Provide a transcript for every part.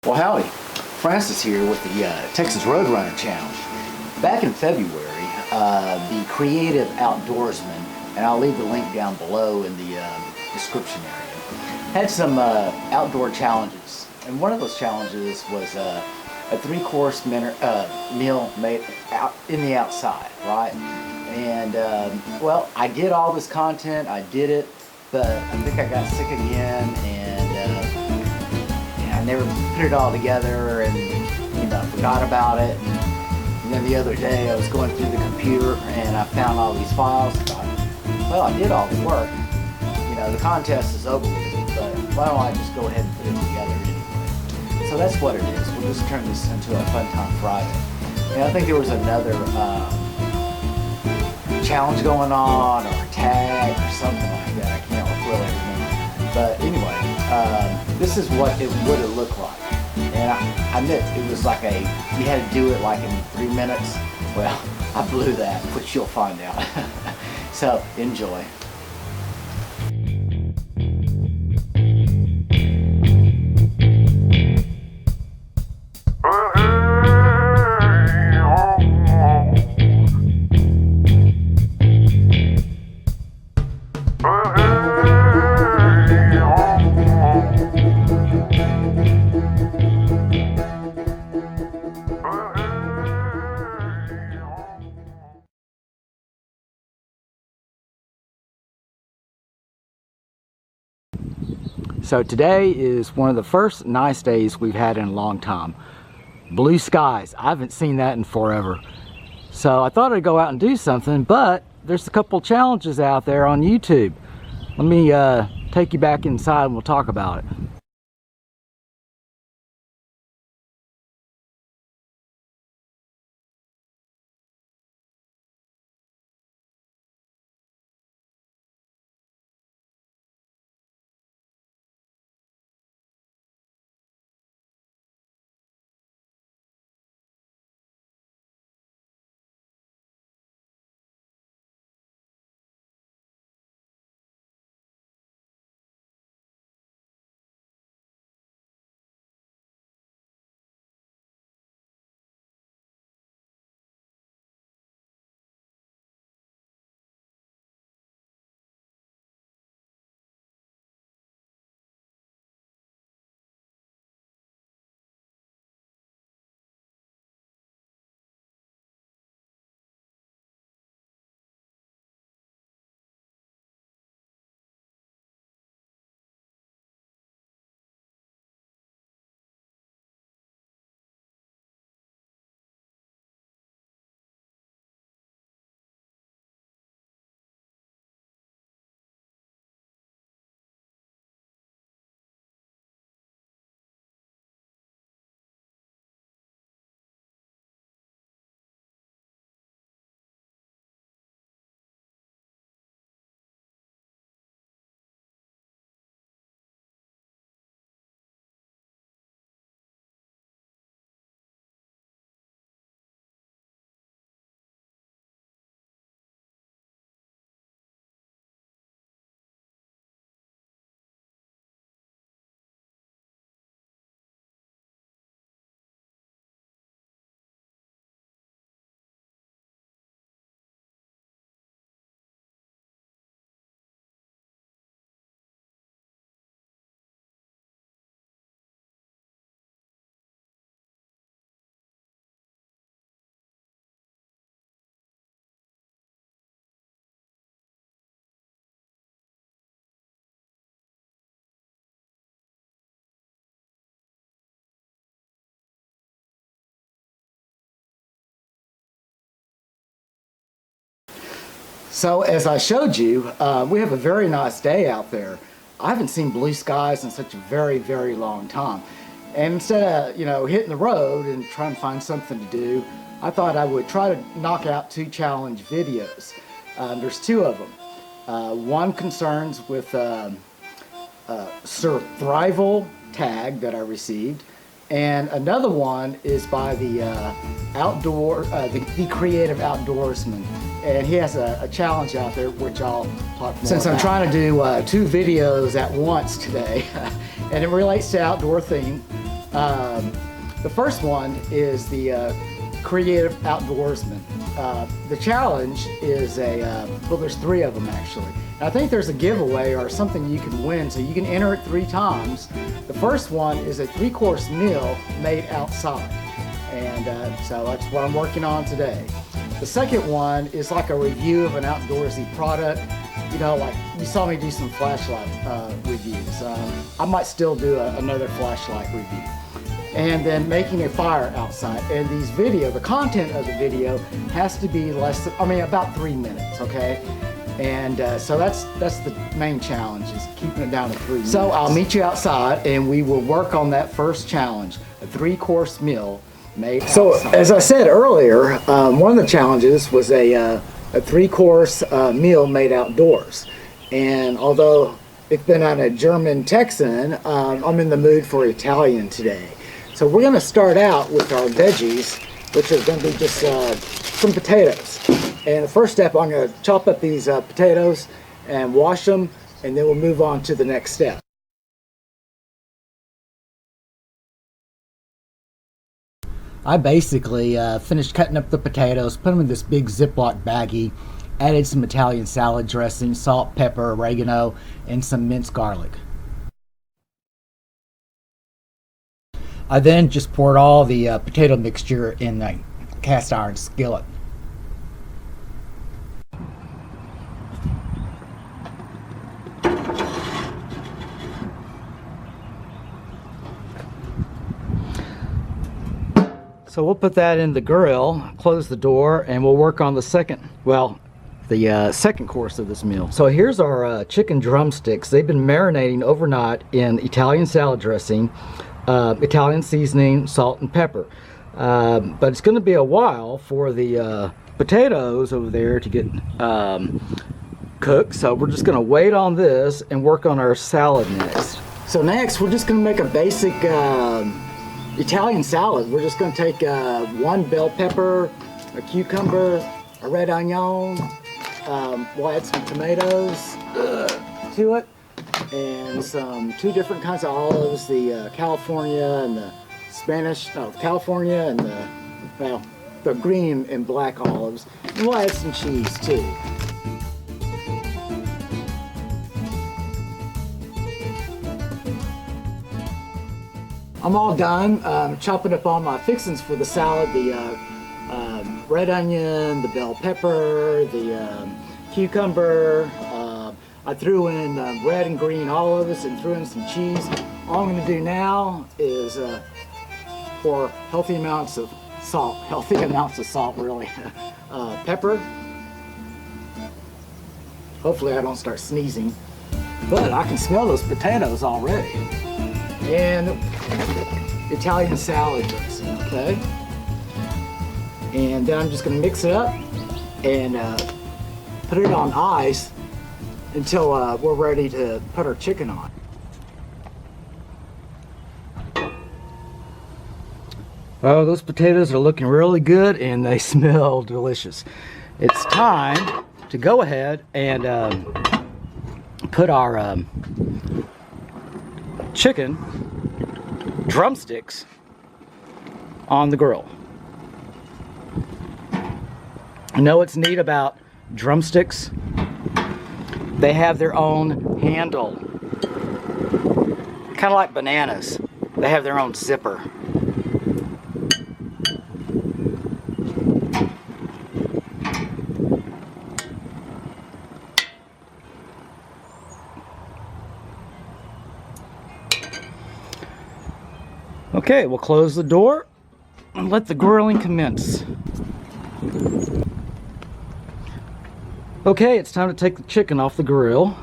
Well, howdy. Francis here with the Texas Roadrunner Challenge. Back in February, the Creative Outdoorsman, and I'll leave the link down below in the description area, had some outdoor challenges. And one of those challenges was a three-course meal made out in the outside, right? And, well, I did all this content, I did it, but I think I got sick again, and I never put it all together, and forgot about it. And then the other day I was going through the computer and I found all these files and thought, well, I did all the work. The contest is over with, but why don't I just go ahead and put it together anyway? So that's what it is. We'll just turn this into a Fun Time Friday. And I think there was another challenge going on, or a tag or something like that. I can't really remember. But anyway, this is what it would have looked like. And I admit, it was like you had to do it like in 3 minutes. Well, I blew that, which you'll find out. So, enjoy. So today is one of the first nice days we've had in a long time. Blue skies. I haven't seen that in forever. So I thought I'd go out and do something, but there's a couple challenges out there on YouTube. Let me take you back inside and we'll talk about it. So as I showed you, we have a very nice day out there. I haven't seen blue skies in such a very, very long time. And instead of, hitting the road and trying to find something to do, I thought I would try to knock out 2 challenge videos. There's 2 of them. One concerns with survival tag that I received, and another one is by the Creative Outdoorsman. And he has a challenge out there, which I'll talk more Since I'm about. Trying to do 2 videos at once today, and it relates to outdoor theme, The first one is the Creative Outdoorsman. The challenge is well, there's 3 of them actually. And I think there's a giveaway or something you can win, so you can enter it 3 times. The first one is a 3-course meal made outside. And so that's what I'm working on today. The second one is like a review of an outdoorsy product. You know, like you saw me do some flashlight reviews. I might still do another flashlight review. And then making a fire outside. And the content of the video has to be about 3 minutes, okay? And so that's the main challenge, is keeping it down to 3 minutes. So I'll meet you outside and we will work on that first challenge, a 3-course meal made outside. So as I said earlier, one of the challenges was a 3-course meal made outdoors. And although it's been on a German Texan, I'm in the mood for Italian today. So we're going to start out with our veggies, which are going to be just some potatoes. And the first step, I'm going to chop up these potatoes and wash them, and then we'll move on to the next step. I basically finished cutting up the potatoes, put them in this big Ziploc baggie, added some Italian salad dressing, salt, pepper, oregano, and some minced garlic. I then just poured all the potato mixture in the cast iron skillet. So we'll put that in the grill, close the door, and we'll work on the second course of this meal. So here's our chicken drumsticks. They've been marinating overnight in Italian salad dressing, Italian seasoning, salt, and pepper. But it's going to be a while for the potatoes over there to get cooked. So we're just going to wait on this and work on our salad next. So next, we're just going to make a basic Italian salad. We're just going to take 1 bell pepper, a cucumber, a red onion. We'll add some tomatoes to it, and some 2 different kinds of olives, the California and the California and the green and black olives. And we'll add some cheese too. I'm all done chopping up all my fixings for the salad, the red onion, the bell pepper, the cucumber. I threw in red and green olives and threw in some cheese. All I'm going to do now is pour healthy amounts of salt really. Pepper. Hopefully I don't start sneezing, but I can smell those potatoes already. And Italian salad dressing, okay? And then I'm just going to mix it up and put it on ice until we're ready to put our chicken on. Oh, those potatoes are looking really good and they smell delicious. It's time to go ahead and put our chicken drumsticks on the grill. You know what's neat about drumsticks? They have their own handle. Kind of like bananas. They have their own zipper. Okay, we'll close the door and let the grilling commence. Okay, it's time to take the chicken off the grill.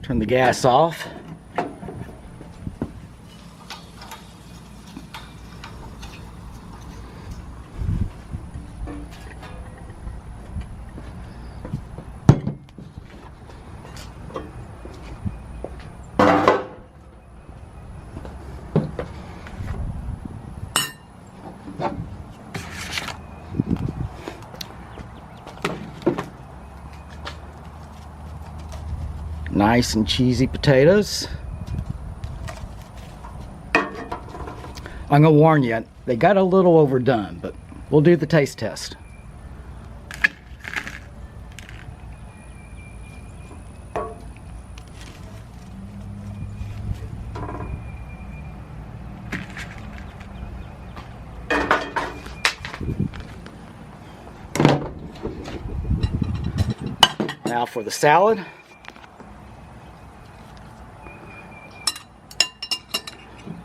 Turn the gas off. Nice and cheesy potatoes. I'm gonna warn you, they got a little overdone, but we'll do the taste test. Now for the salad.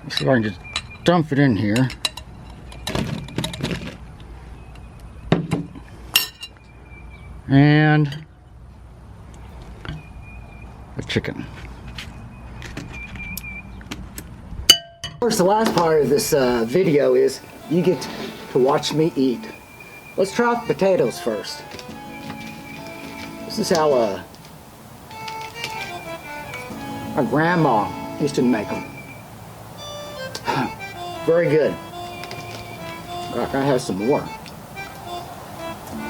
Let's see if I can just dump it in here. And the chicken. Of course, the last part of this video is you get to watch me eat. Let's try out the potatoes first. This is how my grandma used to make them. Very good. I can have some more.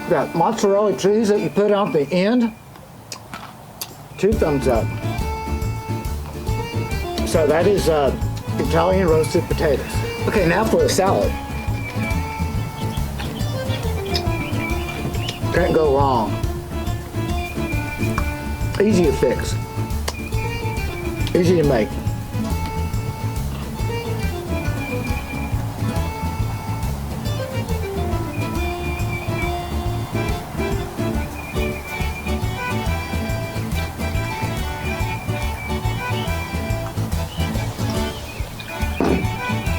Got mozzarella cheese that you put on the end. 2 thumbs up. So that is Italian roasted potatoes. Okay, now for the salad. Can't go wrong. Easy to fix. Easy to make.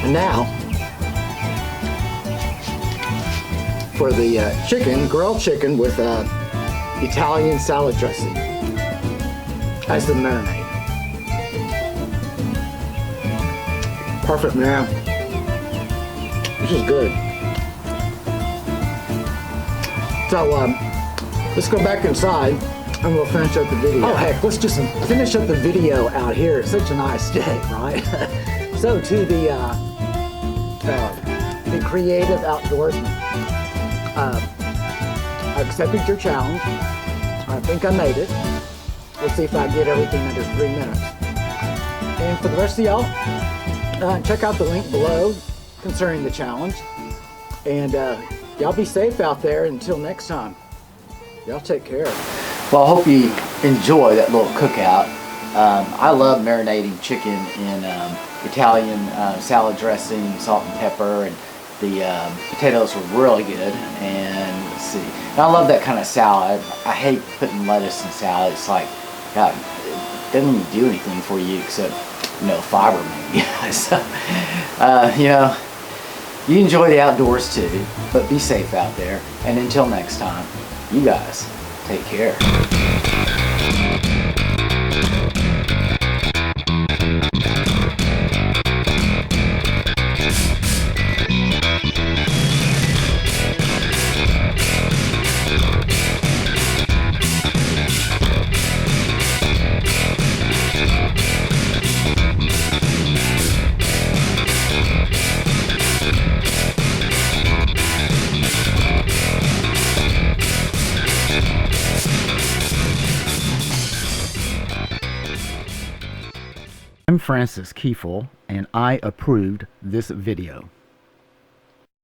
And now, for the chicken, grilled chicken with Italian salad dressing as the marinade. Perfect, man. This is good. So, let's go back inside and we'll finish up the video. Oh heck, let's just finish up the video out here. It's such a nice day, right? So to the Creative Outdoorsman, I accepted your challenge. I think I made it. Let's see if I get everything under 3 minutes. And for the rest of y'all, check out the link below concerning the challenge. And y'all be safe out there until next time. Y'all take care. Well, I hope you enjoy that little cookout. I love marinating chicken in Italian salad dressing, salt and pepper, and the potatoes were really good. And let's see, and I love that kind of salad. I hate putting lettuce in salad. It's like, God, it doesn't even do anything for you except, you know, fiber maybe. So, you know, you enjoy the outdoors too, but be safe out there. And until next time, you guys take care. I'm Francis Kiefel, and I approved this video.